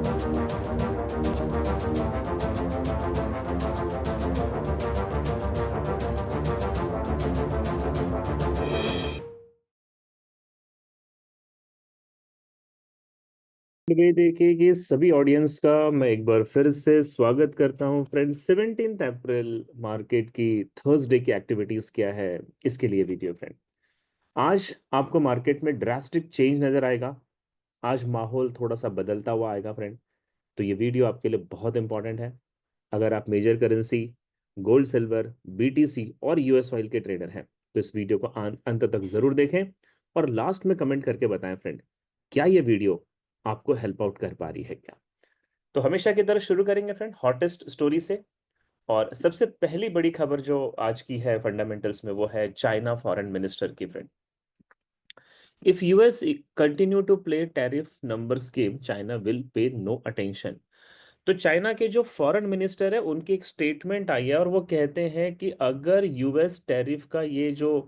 वे देखिए कि सभी ऑडियंस का मैं एक बार फिर से स्वागत करता हूं फ्रेंड्स। 17 अप्रैल मार्केट की थर्सडे की एक्टिविटीज क्या है, इसके लिए वीडियो फ्रेंड। आज आपको मार्केट में ड्रास्टिक चेंज नजर आएगा। आज माहौल थोड़ा सा बदलता हुआ आएगा फ्रेंड। तो ये वीडियो आपके लिए बहुत इंपॉर्टेंट है। अगर आप major currency, gold, silver, BTC और यूएस ऑयल के ट्रेडर हैं तो इस वीडियो को अंत तक जरूर देखें और लास्ट में कमेंट करके बताएं फ्रेंड, क्या ये वीडियो आपको हेल्प आउट कर पा रही है क्या। तो हमेशा की तरह शुरू करेंगे फ्रेंड हॉटेस्ट स्टोरी से। और सबसे पहली बड़ी खबर जो आज की है फंडामेंटल्स में, वो है चाइना फॉरेन मिनिस्टर की friend. If US continue to play tariff numbers game, China will pay no attention. तो चाइना के जो फॉरेन मिनिस्टर है उनकी एक स्टेटमेंट आई है और वो कहते हैं कि अगर यूएस टैरिफ का ये जो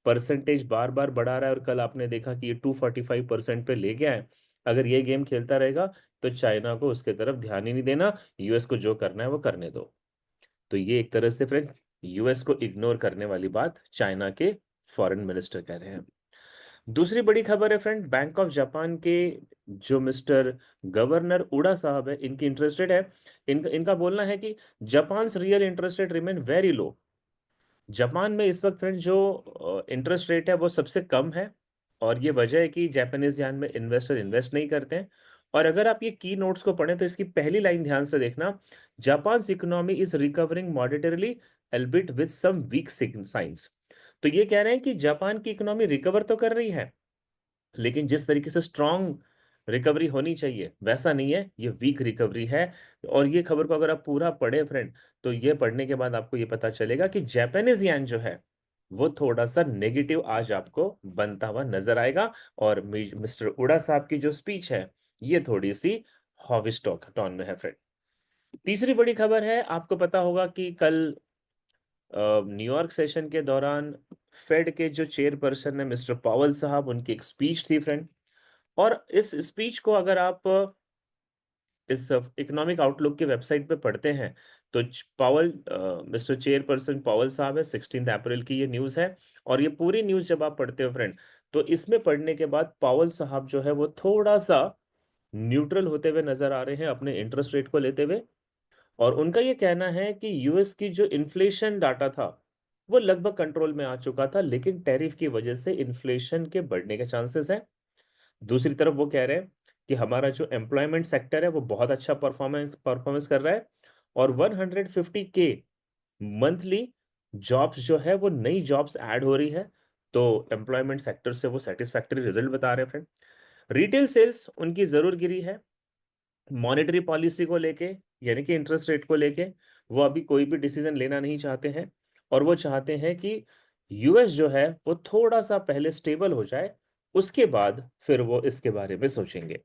परसेंटेज बार बार बढ़ा रहा है, और कल आपने देखा कि ये 245% पे ले गया है, अगर ये गेम खेलता रहेगा तो चाइना को उसके तरफ ध्यान ही नहीं देना, यूएस को जो करना है वो करने दो। तो ये एक तरह से फ्रेंड यूएस को इग्नोर करने वाली बात चाइना के फॉरेन मिनिस्टर कह रहे हैं। दूसरी बड़ी खबर है फ्रेंड, बैंक ऑफ जापान के जो मिस्टर गवर्नर उड़ा साहब है, इनकी इंटरेस्टेड है। इनका बोलना है कि Japan real interest rate remain very low. Japan में इस वक्त फ्रेंड जो इंटरेस्ट रेट है वो सबसे कम है, और ये वजह है कि जापानीज यान में इन्वेस्टर इन्वेस्ट नहीं करते हैं। और अगर आप ये की नोट्स को पढ़ें तो इसकी पहली लाइन ध्यान से देखना, Japan economy is recovering monetarily albeit with some weak signs. तो ये कह रहे हैं कि जापान की इकोनॉमी रिकवर तो कर रही है, लेकिन जिस तरीके से स्ट्रांग रिकवरी होनी चाहिए वैसा नहीं है, ये वीक रिकवरी है। और ये खबर को अगर आप पूरा पढ़े फ्रेंड, तो ये पढ़ने के बाद आपको ये पता चलेगा कि जापानीज येन जो है वो थोड़ा सा नेगेटिव आज आपको बनता हुआ नजर आएगा। और मिस्टर उड़ा साहब की जो स्पीच है ये थोड़ी सी हॉविश टोन में है फ्रेंड। तीसरी बड़ी खबर है, आपको पता होगा कि कल न्यूयॉर्क सेशन के दौरान फेड के जो चेयरपर्सन है मिस्टर पावल साहब, उनकी एक स्पीच थी फ्रेंड। और इस स्पीच को अगर आप इस इकोनॉमिक आउटलुक के वेबसाइट पे पढ़ते हैं तो पावल मिस्टर चेयरपर्सन पावल साहब है, 16 अप्रैल की ये न्यूज़ है। और ये पूरी न्यूज़ जब आप पढ़ते हो फ्रेंड, तो इसमें पढ़ने के बाद पावल साहब जो है वो थोड़ा सा न्यूट्रल होते हुए नजर आ रहे हैं अपने इंटरेस्ट रेट को लेते हुए। और उनका ये कहना है कि यूएस की जो इन्फ्लेशन डाटा था वो लगभग कंट्रोल में आ चुका था, लेकिन टैरिफ की वजह से इन्फ्लेशन के बढ़ने के चांसेस हैं। दूसरी तरफ वो कह रहे हैं कि हमारा जो एम्प्लॉयमेंट सेक्टर है वो बहुत अच्छा परफॉर्मेंस परफॉर्मेंस कर रहा है, और 150 के मंथली जॉब्स जो है वो नई जॉब्स ऐड हो रही है। तो एम्प्लॉयमेंट सेक्टर से वो सेटिस्फैक्टरी रिजल्ट बता रहे हैं फ्रेंड। रिटेल सेल्स उनकी जरूर गिरी है। मॉनेटरी पॉलिसी को लेके, यानी कि इंटरेस्ट रेट को लेके, वो अभी कोई भी डिसीजन लेना नहीं चाहते हैं। और वो चाहते हैं कि यूएस जो है वो थोड़ा सा पहले स्टेबल हो जाए, उसके बाद फिर वो इसके बारे में सोचेंगे।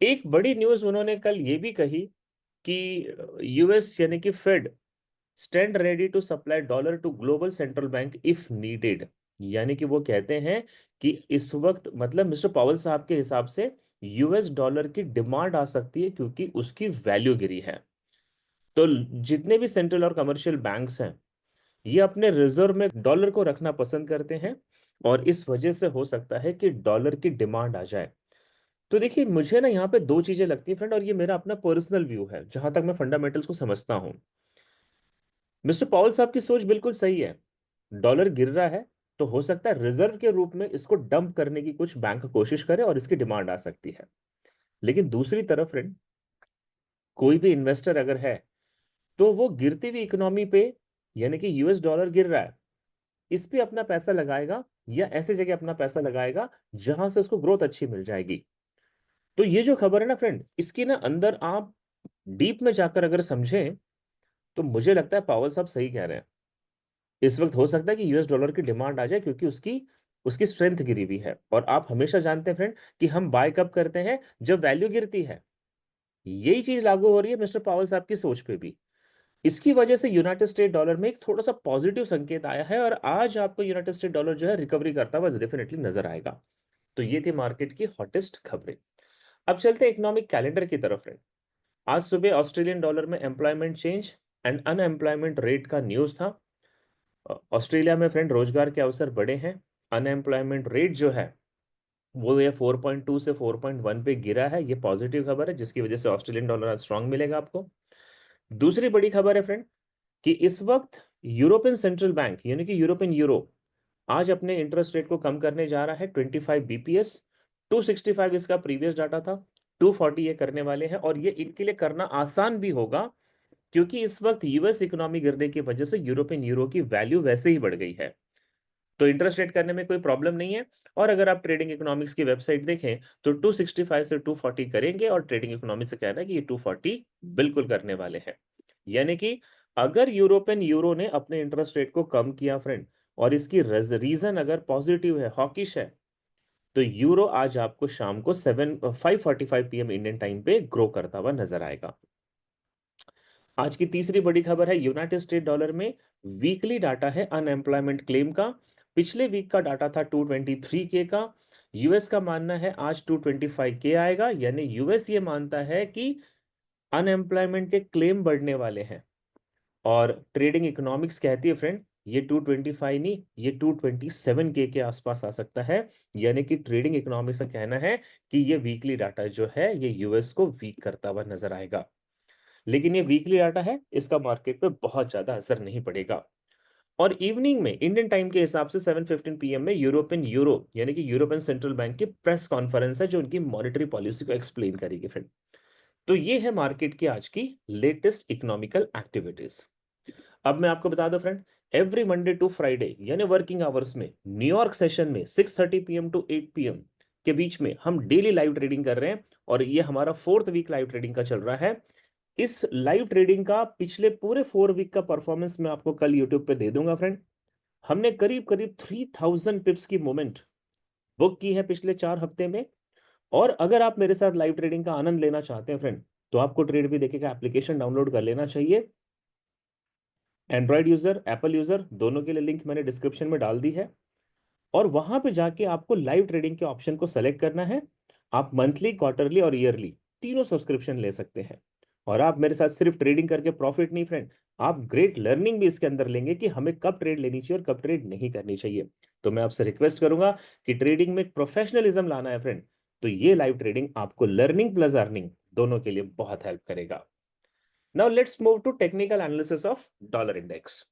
एक बड़ी न्यूज उन्होंने कल ये भी कही कि यूएस यानी कि Fed stand ready to supply dollar to global central bank if needed. यानी कि वो कहते हैं कि इस वक्त मतलब मिस्टर पावल साहब के हिसाब से यूएस डॉलर की डिमांड आ सकती है क्योंकि उसकी वैल्यू गिरी है। तो जितने भी सेंट्रल और कमर्शियल बैंक्स हैं ये अपने रिजर्व में डॉलर को रखना पसंद करते हैं, और इस वजह से हो सकता है कि डॉलर की डिमांड आ जाए। तो देखिए मुझे ना यहाँ पे दो चीजें लगती हैं फ्रेंड, और ये मेरा अपना पर्सनल व्यू है जहां तक मैं फंडामेंटल्स को समझता हूँ। मिस्टर पॉल साहब की सोच बिल्कुल सही है। डॉलर गिर रहा है तो हो सकता है रिजर्व के रूप में इसको डंप करने की कुछ बैंक कोशिश करे और इसकी डिमांड आ सकती है। लेकिन दूसरी तरफ फ्रेंड, कोई भी इन्वेस्टर अगर है तो वो गिरती हुई इकोनॉमी पे, यानी कि यूएस डॉलर गिर रहा है, इस पे अपना पैसा लगाएगा या ऐसे जगह अपना पैसा लगाएगा जहां से उसको ग्रोथ अच्छी मिल जाएगी। तो ये जो खबर है ना फ्रेंड, इसकी ना अंदर आप डीप में जाकर अगर समझें तो मुझे लगता है पावल साहब सही कह रहे हैं। इस वक्त हो सकता है कि यूएस डॉलर की डिमांड आ जाए क्योंकि उसकी उसकी स्ट्रेंथ गिरी हुई है। और आप हमेशा जानते हैं फ्रेंड कि हम बाय कब करते हैं, जब वैल्यू गिरती है। यही चीज लागू हो रही है मिस्टर पावल साहब की सोच पे भी। इसकी वजह से यूनाइटेड स्टेट डॉलर में एक थोड़ा सा पॉजिटिव संकेत आया है, और आज आपको यूनाइटेड स्टेट डॉलर जो है रिकवरी करता हुआ डेफिनेटली नजर आएगा। तो ये थी मार्केट की हॉटेस्ट खबरें। अब चलते हैं इकोनॉमिक कैलेंडर की तरफ फ्रेंड। आज सुबह ऑस्ट्रेलियन डॉलर में employment change and unemployment rate का न्यूज था। ऑस्ट्रेलिया में फ्रेंड रोजगार के अवसर बढ़े हैं। अनएम्प्लॉयमेंट रेट जो है वो ये 4.2 से 4.1 पे गिरा है। ये पॉजिटिव खबर है जिसकी वजह से ऑस्ट्रेलियन डॉलर आज स्ट्रांग मिलेगा आपको। दूसरी बड़ी खबर है फ्रेंड कि इस वक्त यूरोपियन सेंट्रल बैंक यानी कि यूरोपियन यूरो आज अपने इंटरेस्ट रेट को कम करने जा रहा है 25 बीपीएस। 265 इसका प्रीवियस डाटा था, 240 ये करने वाले हैं और ये इनके लिए करना आसान भी होगा क्योंकि इस वक्त यूएस इकोनॉमी गिरने की वजह से यूरोपियन यूरो की वैल्यू वैसे ही बढ़ गई है। तो इंटरेस्ट रेट करने में कोई प्रॉब्लम नहीं है। और अगर आप ट्रेडिंग इकोनॉमिक्स की वेबसाइट देखें तो 265 से 240 करेंगे और ट्रेडिंग इकोनॉमिक्स से कहना है कि ये 240 बिल्कुल करने वाले हैं। यानी कि अगर यूरोपियन यूरो ने अपने इंटरेस्ट रेट को कम किया फ्रेंड और इसकी रीजन अगर पॉजिटिव है, हॉकिश है, तो यूरो आज आपको शाम को 5:45 पीएम इंडियन टाइम पे ग्रो करता हुआ नजर आएगा। आज की तीसरी बड़ी खबर है यूनाइटेड स्टेट डॉलर में वीकली डाटा है अनएम्प्लॉयमेंट क्लेम का। पिछले वीक का डाटा था 223 के का। यूएस का मानना है आज 225 के आएगा, यानी यूएस ये मानता है कि अनएम्प्लॉयमेंट के क्लेम बढ़ने वाले हैं। और ट्रेडिंग इकोनॉमिक्स कहती है फ्रेंड ये 225 नहीं, ये 227 के आसपास आ सकता है। यानी कि ट्रेडिंग इकोनॉमिक्स का कहना है कि ये वीकली डाटा जो है ये यूएस को वीक करता हुआ नजर आएगा। लेकिन ये वीकली डाटा है, इसका मार्केट पे बहुत ज्यादा असर नहीं पड़ेगा। और इवनिंग में इंडियन टाइम के हिसाब से 7:15 पीएम में यूरोपियन यूरो यानी कि यूरोपियन सेंट्रल बैंक की प्रेस कॉन्फ्रेंस है जो उनकी मॉनेटरी पॉलिसी को एक्सप्लेन करेगी फ्रेंड। तो ये है मार्केट की आज की लेटेस्ट इकोनॉमिकल एक्टिविटीज। अब मैं आपको बता दूं friend, every Monday to Friday यानी वर्किंग आवर्स में न्यूयॉर्क सेशन में 6:30 पीएम टू 8 पीएम के बीच में हम डेली लाइव ट्रेडिंग कर रहे हैं और ये हमारा 4th वीक लाइव ट्रेडिंग का चल रहा है। इस लाइव ट्रेडिंग का पिछले पूरे 4 वीक का परफॉर्मेंस मैं आपको कल यूट्यूब पे दे दूंगा फ्रेंड। हमने करीब करीब 3000 पिप्स की मोमेंट बुक की है पिछले 4 हफ्ते में। और अगर आप मेरे साथ लाइव ट्रेडिंग का आनंद लेना चाहते हैं फ्रेंड तो आपको ट्रेड भी देखेगा एप्लीकेशन डाउनलोड कर लेना चाहिए। एंड्रॉयड यूजर, एप्पल यूजर दोनों के लिए लिंक मैंने डिस्क्रिप्शन में डाल दी है। और वहां पे जाके आपको लाइव ट्रेडिंग के ऑप्शन को सेलेक्ट करना है। आप मंथली, क्वार्टरली और ईयरली तीनों सब्सक्रिप्शन ले सकते हैं। और आप मेरे साथ सिर्फ ट्रेडिंग करके प्रॉफिट नहीं फ्रेंड, आप ग्रेट लर्निंग भी इसके अंदर लेंगे कि हमें कब ट्रेड लेनी चाहिए और कब ट्रेड नहीं करनी चाहिए। तो मैं आपसे रिक्वेस्ट करूंगा कि ट्रेडिंग में प्रोफेशनलिज्म लाना है फ्रेंड, तो ये लाइव ट्रेडिंग आपको लर्निंग प्लस अर्निंग दोनों के लिए बहुत हेल्प करेगा। Now let's move to technical analysis of dollar index.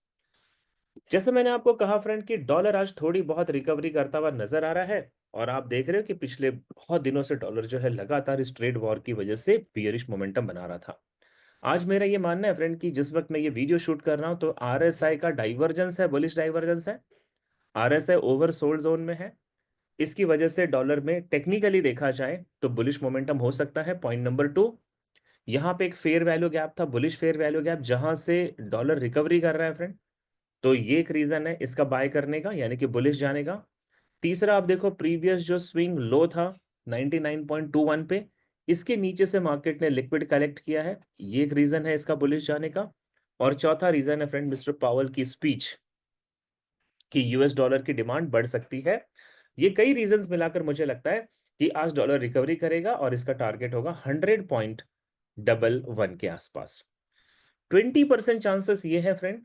जैसे मैंने आपको कहा फ्रेंड कि डॉलर आज थोड़ी बहुत रिकवरी करता हुआ नजर आ रहा है। और आप देख रहे हो कि पिछले बहुत दिनों से डॉलर जो है लगातार इस ट्रेड वॉर की वजह से बियरिश मोमेंटम बना रहा था। आज मेरा ये मानना है फ्रेंड कि जिस वक्त मैं ये वीडियो शूट कर रहा हूं तो आरएसआई का डाइवर्जेंस है, बुलिश डाइवर्जेंस है। आरएसआई ओवरसोल्ड जोन में है। इसकी वजह से डॉलर में टेक्निकली देखा जाए तो बुलिश मोमेंटम हो सकता है। पॉइंट नंबर 2, यहाँ पे एक फेयर वैल्यू गैप था, बुलिश फेयर वैल्यू गैप, जहां से डॉलर रिकवरी कर रहा है फ्रेंड। तो ये एक रीजन है इसका बाय करने का, यानी कि बुलिश जाने का। तीसरा, आप देखो प्रीवियस जो स्विंग लो था 99.21 पे, इसके नीचे से मार्केट ने लिक्विड कलेक्ट किया है, ये एक रीजन है इसका बुलिश जाने का। और चौथा रीजन है फ्रेंड मिस्टर पावल की स्पीच कि यूएस डॉलर की डिमांड बढ़ सकती है। ये कई रीजंस मिलाकर मुझे लगता है कि आज डॉलर रिकवरी करेगा और इसका टारगेट होगा 100.11 के आसपास। 20% चांसेस ये है फ्रेंड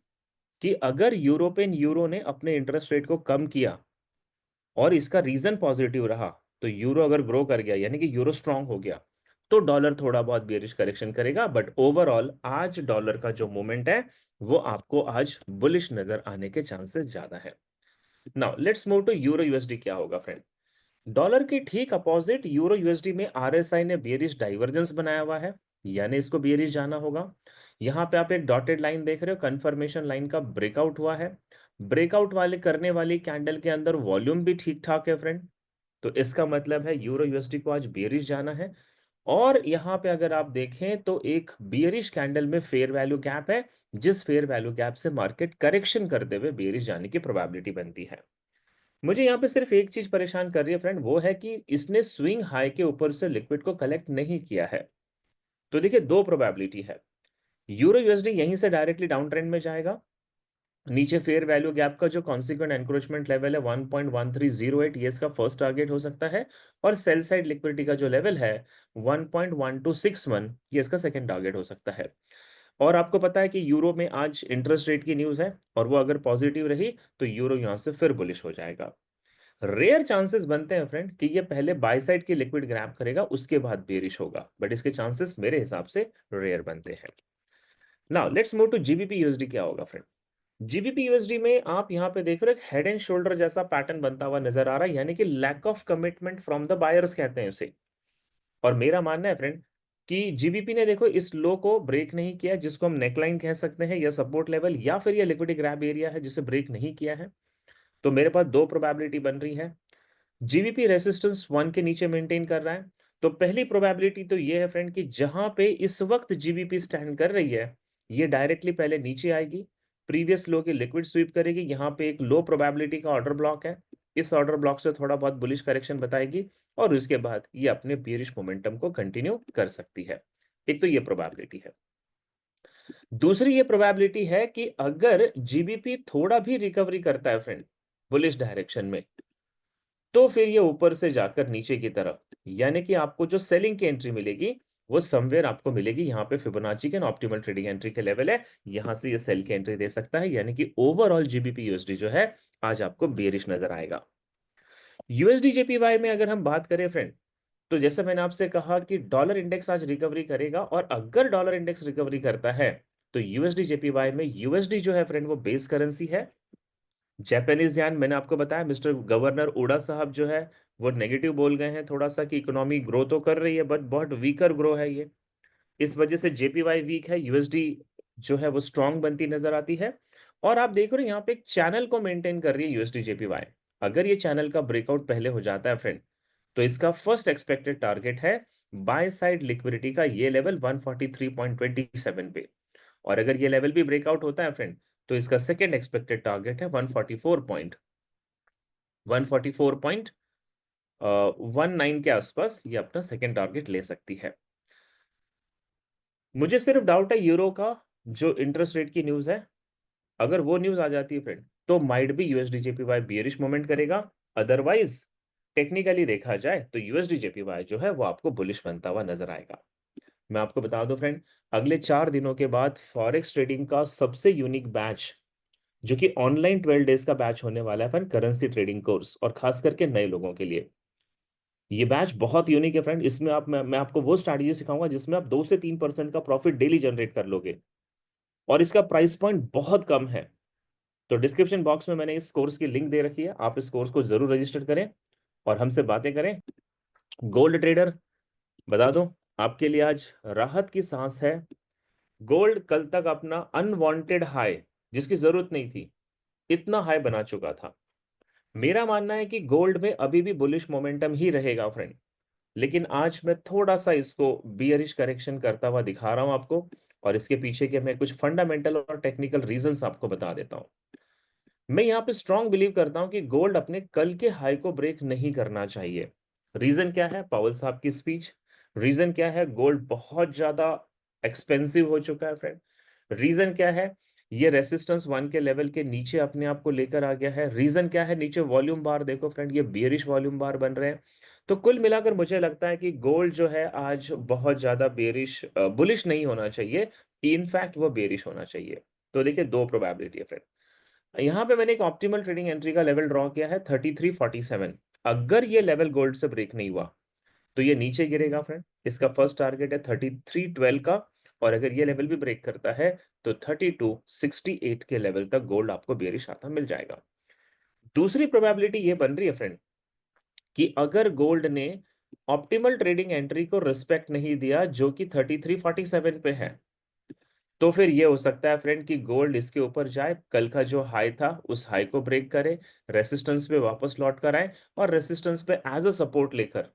कि अगर यूरोपियन यूरो ने अपने इंटरेस्ट रेट को कम किया और इसका रीजन पॉजिटिव रहा, तो यूरो अगर ग्रो कर गया यानी कि यूरो स्ट्रांग हो गया, तो डॉलर थोड़ा बहुत बेरिश करेक्शन करेगा। बट ओवरऑल आज डॉलर का जो मूवमेंट है वो आपको आज बुलिश नजर आने के चांसेस ज्यादा है। Now let's move to euro USD. क्या होगा फ्रेंड, डॉलर के ठीक अपोजिट यूरो यूएसडी में आरएसआई ने बेरिश डाइवर्जेंस बनाया हुआ है, यानी इसको बेरिश जाना होगा। यहां पे आप एक डॉटेड लाइन देख रहे हो, कंफर्मेशन लाइन का ब्रेकआउट हुआ है। ब्रेकआउट वाले करने वाली कैंडल के अंदर वॉल्यूम भी ठीक ठाक है फ्रेंड। तो इसका मतलब है यूरो यूएसडी को आज बेरिश जाना है। और यहां पे अगर आप देखें तो एक बियरिश कैंडल में फेयर वैल्यू गैप है, जिस फेयर वैल्यू गैप से मार्केट करेक्शन करते हुए बेरिश जाने की प्रोबेबिलिटी बनती है। मुझे यहाँ पे सिर्फ एक चीज परेशान कर रही है फ्रेंड, वो है कि इसने स्विंग हाई के ऊपर से लिक्विड को कलेक्ट नहीं किया है। तो देखिए दो प्रोबेबिलिटी है, यूरो यूएसडी यहीं से डायरेक्टली डाउन ट्रेंड में जाएगा नीचे फेयर वैल्यू गैप का जो कॉन्सिक्वेंट एनक्रोचमेंट लेवल है 1.1308, ये इसका फर्स्ट टारगेट हो सकता है। और सेल साइड लिक्विडिटी का जो लेवल है 1.1261, ये इसका सेकंड टारगेट हो सकता है। और आपको पता है कि यूरो में आज इंटरेस्ट रेट की न्यूज है, और वो अगर पॉजिटिव रही तो यूरो यहां से फिर बुलिश हो जाएगा। रेयर चांसेस बनते हैं फ्रेंड कि ये पहले बाय साइड की लिक्विड ग्रैब करेगा, उसके बाद बेरिश होगा, बट इसके चांसेस मेरे हिसाब से रेयर बनते हैं। Now let's move to GBP USD. क्या होगा फ्रेंड? जीबीपी यूएसडी में आप यहां पे देख रहे हो एक हेड एंड शोल्डर जैसा पैटर्न बनता हुआ नजर आ रहा है, यानी कि lack of commitment from the buyers कहते हैं उसे। और मेरा मानना है फ्रेंड कि जीबीपी ने देखो इस लो को ब्रेक नहीं किया, जिसको हम नेकलाइन कह सकते हैं या सपोर्ट लेवल, या फिर ये लिक्विडिटी ग्रैब एरिया है जिसे ब्रेक नहीं किया है। तो मेरे पास दो प्रोबेबिलिटी बन रही है। जीबीपी रेसिस्टेंस 1 के नीचे मेंटेन कर रहा है, तो पहली प्रोबेबिलिटी तो ये है फ्रेंड कि जहां पे इस वक्त जीबीपी स्टैंड कर रही है, ये डायरेक्टली पहले नीचे आएगी, प्रीवियस लो की लिक्विड स्वीप करेगी। यहां पे एक लो प्रोबेबिलिटी का ऑर्डर ब्लॉक है, इस ऑर्डर ब्लॉक से थोड़ा बहुत बुलिश करेक्शन बताएगी, और उसके बाद ये अपने बियरिश मोमेंटम को कंटिन्यू कर सकती है। एक तो ये प्रोबेबिलिटी है। दूसरी ये प्रोबेबिलिटी है कि अगर जीबीपी थोड़ा भी रिकवरी करता है फ्रेंड बुलिश डायरेक्शन में, तो फिर ये ऊपर से जाकर नीचे की तरफ, यानी कि आपको जो सेलिंग की एंट्री मिलेगी वो समवेयर आपको मिलेगी यहाँ पे फिबोनाची के ऑप्टिमल ट्रेडिंग एंट्री के लेवल है, यहां से ये सेल की एंट्री दे सकता है, यानी कि ओवरऑल जीबीपी यूएसडी जो है आज आपको बेरिश नजर आएगा। यूएसडी जेपीवाई में अगर हम बात करें फ्रेंड, तो जैसे मैंने आपसे कहा कि डॉलर इंडेक्स आज रिकवरी करेगा, और अगर डॉलर इंडेक्स रिकवरी करता है तो यूएसडी जेपीवाई में यूएसडी जो है फ्रेंड वो बेस करेंसी है। जापानीज यान, मैंने आपको बताया मिस्टर गवर्नर उडा साहब जो है वो नेगेटिव बोल गए हैं थोड़ा सा कि इकोनॉमी ग्रो तो कर रही है बट बहुत वीकर ग्रो है ये, इस वजह से जेपीवाई वीक है, यूएसडी जो है वो स्ट्रांग बनती नजर आती है। और आप देख रहे हो यहाँ पे एक चैनल को मेंटेन कर रही है यूएसडी जेपीवाई। अगर ये चैनल का ब्रेकआउट पहले हो जाता है फ्रेंड, तो इसका फर्स्ट एक्सपेक्टेड टारगेट है बाय साइड लिक्विडिटी का ये लेवल 143.27 पे। और अगर ये लेवल भी ब्रेकआउट होता है फ्रेंड, तो इसका सेकंड एक्सपेक्टेड टारगेट है 144.19 के आसपास, ये अपना सेकंड टारगेट ले सकती है। मुझे सिर्फ डाउट है यूरो का, जो इंटरेस्ट रेट की न्यूज है, अगर वो न्यूज आ जाती है फ्रेंड तो माइट भी यूएसडी जेपीवाई बियरिश मोमेंट करेगा। अदरवाइज टेक्निकली देखा जाए तो यूएसडी जेपीवाई जो है वो आपको बुलिश बनता हुआ नजर आएगा। मैं आपको बता दूं फ्रेंड, अगले 4 दिनों के बाद फॉरेक्स ट्रेडिंग का सबसे यूनिक बैच, जो कि ऑनलाइन 12 डेज का बैच होने वाला है फ्रेंड, करेंसी ट्रेडिंग कोर्स, और खास करके नए लोगों के लिए ये बैच बहुत यूनिक है फ्रेंड। इसमें मैं आपको वो स्ट्रैटेजी सिखाऊंगा जिसमें आप 2 से 3% का प्रॉफिट डेली जनरेट कर लोगे, और इसका प्राइस पॉइंट बहुत कम है। तो डिस्क्रिप्शन बॉक्स में मैंने इस कोर्स की लिंक दे रखी है, आप इस कोर्स को जरूर रजिस्टर करें और हमसे बातें करें। गोल्ड ट्रेडर, बता दूं आपके लिए आज राहत की सांस है। गोल्ड कल तक अपना अनवांटेड हाई, जिसकी जरूरत नहीं थी, इतना हाई बना चुका था। मेरा मानना है कि गोल्ड में अभी भी बुलिश मोमेंटम ही रहेगा फ्रेंड, लेकिन आज मैं थोड़ा सा इसको बियरिश करेक्शन करता हुआ दिखा रहा हूं आपको, और इसके पीछे के मैं कुछ फंडामेंटल और टेक्निकल रीजंस आपको बता देता हूं। मैं यहाँ पे स्ट्रांग बिलीव करता हूं कि गोल्ड अपने कल के हाई को ब्रेक नहीं करना चाहिए। रीजन क्या है? पावल साहब की स्पीच। रीजन क्या है? गोल्ड बहुत ज्यादा एक्सपेंसिव हो चुका है फ्रेंड। रीजन क्या है? ये रेसिस्टेंस 1 के लेवल के नीचे अपने आप को लेकर आ गया है। रीजन क्या है? नीचे वॉल्यूम बार देखो फ्रेंड, ये बियरिश वॉल्यूम बार बन रहे हैं। तो कुल मिलाकर मुझे लगता है कि गोल्ड जो है आज बहुत ज्यादा बेरिश बुलिश नहीं होना चाहिए, इनफैक्ट वो बेरिश होना चाहिए। तो देखिए दो प्रोबेबिलिटी है फ्रेंड। यहाँ पे मैंने एक ऑप्टिमल ट्रेडिंग एंट्री का लेवल ड्रॉ किया है 3347। अगर ये लेवल गोल्ड से ब्रेक नहीं हुआ तो ये नीचे गिरेगा फ्रेंड, इसका फर्स्ट टारगेट है 3312 का। और अगर ये लेवल भी ब्रेक करता है तो 3268 के लेवल तक गोल्ड आपको बेरिश आता मिल जाएगा। दूसरी प्रोबेबिलिटी ये बन रही है फ्रेंड कि अगर गोल्ड ने ऑप्टिमल ट्रेडिंग एंट्री को रिस्पेक्ट नहीं दिया, जो कि 3347 पे है, तो फिर ये हो सकता है फ्रेंड कि गोल्ड इसके ऊपर जाए, कल का जो हाई था उस हाई को ब्रेक करे, रेसिस्टेंस पे वापस लौट कर आए, और रेसिस्टेंस पे एज अ सपोर्ट लेकर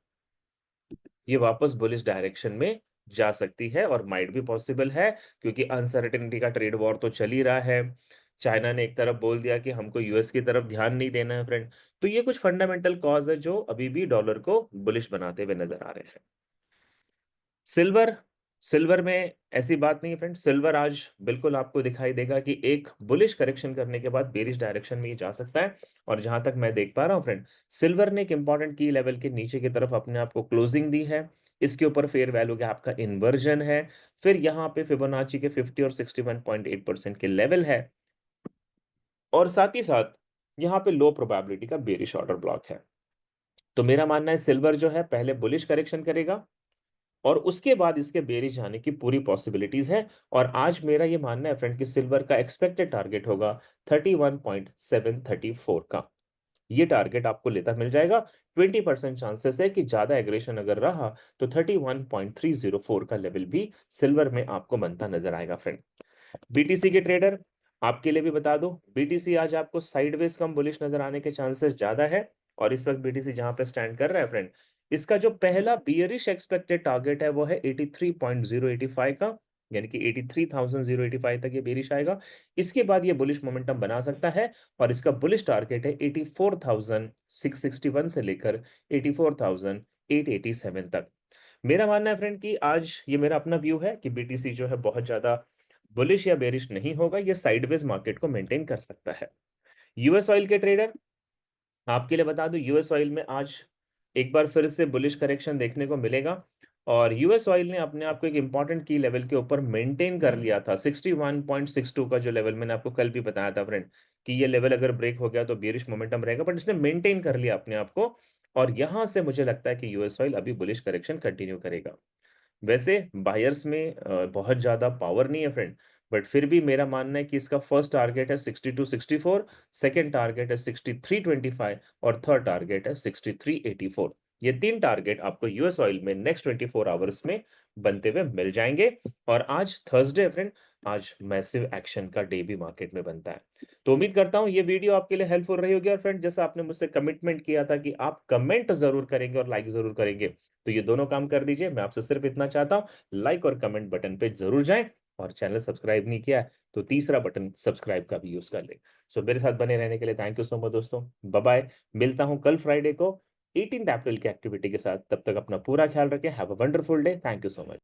ये वापस बुलिश डायरेक्शन में जा सकती है। और माइट भी पॉसिबल है, क्योंकि अनसर्टेनिटी का ट्रेड वॉर तो चल ही रहा है। चाइना ने एक तरफ बोल दिया कि हमको यूएस की तरफ ध्यान नहीं देना है फ्रेंड। तो ये कुछ फंडामेंटल कॉज है जो अभी भी डॉलर को बुलिश बनाते हुए नजर आ रहे हैं। सिल्वर, सिल्वर में ऐसी बात नहीं है फ्रेंड, सिल्वर आज बिल्कुल आपको दिखाई देगा कि एक बुलिश करेक्शन करने के बाद बेरिश डायरेक्शन में ये जा सकता है। और जहां तक मैं देख पा रहा हूं फ्रेंड, सिल्वर ने एक इंपॉर्टेंट की लेवल के नीचे की तरफ अपने आप को क्लोजिंग दी है। इसके ऊपर फेयर वैल्यू का आपका इन्वर्जन है। फिर यहाँ पे फिबोनाची के 50 और 61.8% के लेवल है। और साथ ही साथ यहाँ पे लो प्रोबेबिलिटी का बेरिश ऑर्डर ब्लॉक है। तो मेरा मानना है सिल्वर जो है पहले बुलिश करेक्शन करेगा और उसके बाद इसके बेरिश जाने की पूरी पॉसिबिलिटीज है। और आज मेरा ये मानना है फ्रेंड कि सिल्वर का एक्सपेक्टेड टारगेट होगा 31.734 का। ये टारगेट आपको लेता मिल जाएगा। 20% चांसेस है कि ज्यादा एग्रेशन अगर रहा तो 31.304 का लेवल भी सिल्वर में आपको बनता नजर आएगा फ्रेंड। बीटीसी के ट्रेडर आपके लिए भी बता दो, बीटीसी आज आपको साइडवेज कम बुलिश नजर आने के चांसेस ज्यादा है। और इस वक्त बीटीसी जहां पे स्टैंड कर रहा है फ्रेंड, इसका जो पहला बियरिश एक्सपेक्टेड टारगेट है वो है 83.085 का, यानी कि 83,085 तक ये बेरिश आएगा। इसके बाद ये बुलिश मोमेंटम बना सकता है और इसका बुलिश टारगेट है 84,661 से लेकर 84,887 तक। मेरा मानना है फ्रेंड कि आज ये मेरा अपना व्यू है कि बीटीसी जो है बहुत ज्यादा बुलिश या बेरिश नहीं होगा, ये साइडवेज मार्केट को मेंटेन कर सकता है। यूएस ऑयल के ट्रेडर आपके लिए बता दूं, यूएस ऑयल में आज एक बार फिर से बुलिश करेक्शन देखने को मिलेगा। और यूएस ऑयल ने अपने आप को एक इंपॉर्टेंट की लेवल के ऊपर मेंटेन कर लिया था। 61.62 का जो लेवल मैंने आपको कल भी बताया था फ्रेंड कि ये लेवल अगर ब्रेक हो गया तो बेरिश मोमेंटम रहेगा, बट इसने मेंटेन कर लिया अपने आप को। और यहां से मुझे लगता है कि यूएस ऑयल अभी बुलिश करेक्शन कंटिन्यू करेगा। वैसे बायर्स में बहुत ज्यादा पावर नहीं है फ्रेंड, बट फिर भी मेरा मानना है कि इसका फर्स्ट टारगेट है 6264, सेकंड टारगेट है 6325 और थर्ड टारगेट है 6384। ये तीन टारगेट आपको यूएस ऑयल में नेक्स्ट 24 आवर्स में बनते हुए मिल जाएंगे। और आज थर्सडे फ्रेंड, आज मैसिव एक्शन का डे भी मार्केट में बनता है। तो उम्मीद करता हूं ये वीडियो आपके लिए हेल्पफुल रही होगी। और फ्रेंड, जैसा आपने मुझसे कमिटमेंट किया था कि आप कमेंट जरूर करेंगे और लाइक जरूर करेंगे, तो ये दोनों काम कर दीजिए। मैं आपसे सिर्फ इतना चाहता हूं, लाइक और कमेंट बटन पे जरूर जाएं। और चैनल सब्सक्राइब नहीं किया है तो तीसरा बटन सब्सक्राइब का भी यूज कर ले। सो मेरे साथ बने रहने के लिए थैंक यू सो मच दोस्तों। Bye bye. मिलता हूं कल फ्राइडे को 18 अप्रैल की एक्टिविटी के साथ। तब तक अपना पूरा ख्याल रखें। Have a wonderful day. Thank you so much.